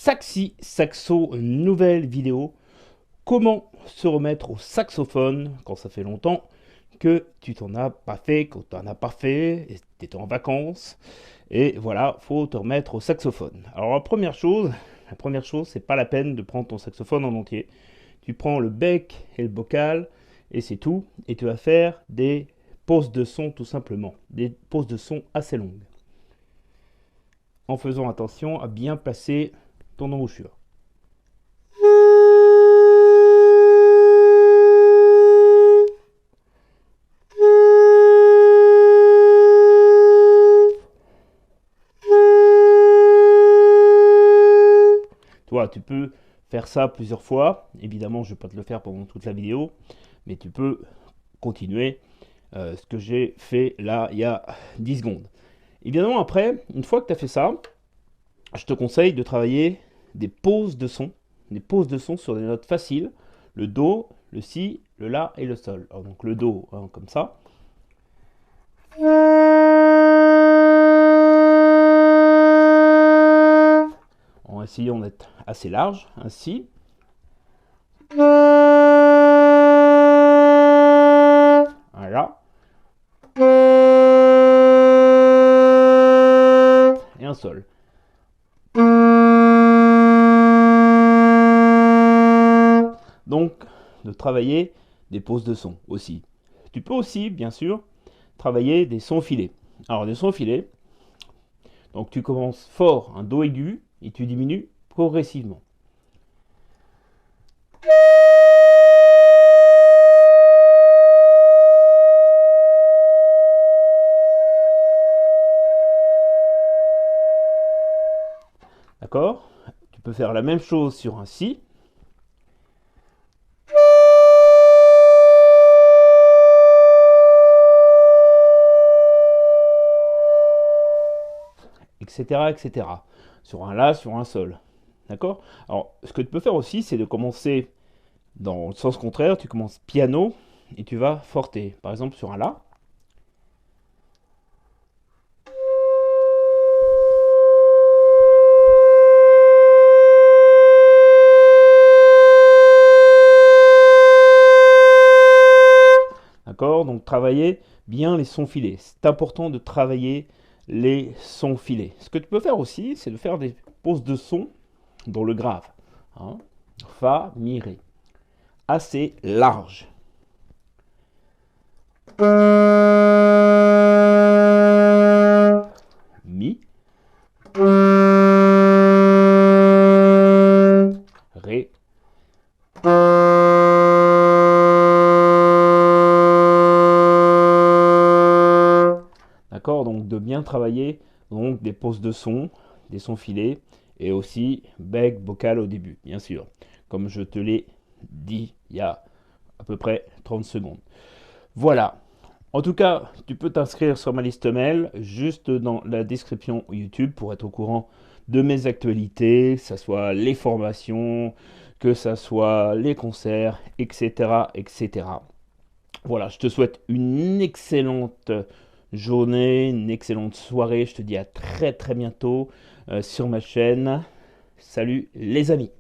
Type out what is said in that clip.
Saxi Saxo, nouvelle vidéo. Comment se remettre au saxophone quand ça fait longtemps que tu t'en as pas fait, que tu n'en as pas fait, et tu étais en vacances. Et voilà, faut te remettre au saxophone. Alors la première chose, c'est pas la peine de prendre ton saxophone en entier. Tu prends le bec et le bocal et c'est tout. Et tu vas faire des pauses de son tout simplement. Des pauses de son assez longues. En faisant attention à bien placer ton embouchure. Toi, tu peux faire ça plusieurs fois. Évidemment, je ne vais pas te le faire pendant toute la vidéo, mais tu peux continuer ce que j'ai fait là il y a 10 secondes. Évidemment, après, une fois que tu as fait ça, je te conseille de travailler des pauses de son, sur des notes faciles, le Do, le Si, le La et le Sol. Alors, donc le Do, hein, comme ça. En essayant d'être assez large, ainsi. Voilà. Et un Sol. Donc, de travailler des pauses de son aussi. Tu peux aussi, bien sûr, travailler des sons filés. Alors, des sons filés, donc tu commences fort, un Do aigu, et tu diminues progressivement. D'accord? Tu peux faire la même chose sur un Si. Etc., etc. Sur un La, sur un Sol. D'accord? Alors, ce que tu peux faire aussi, c'est de commencer dans le sens contraire. Tu commences piano et tu vas forter. Par exemple, sur un La. D'accord? Donc, travailler bien les sons filés. C'est important de travailler les sons filés. Ce que tu peux faire aussi, c'est de faire des pauses de son dans le grave. Hein? Fa, Mi, Ré. Assez large. Mi. Ré. D'accord? Donc de bien travailler donc des pauses de son, des sons filés, et aussi bec, bocal au début, bien sûr. Comme je te l'ai dit il y a à peu près 30 secondes. Voilà. En tout cas, tu peux t'inscrire sur ma liste mail, juste dans la description YouTube, pour être au courant de mes actualités, que ce soit les formations, que ce soit les concerts, etc., etc. Voilà, je te souhaite une excellente journée, une excellente soirée. Je te dis à très très bientôt sur ma chaîne. Salut les amis.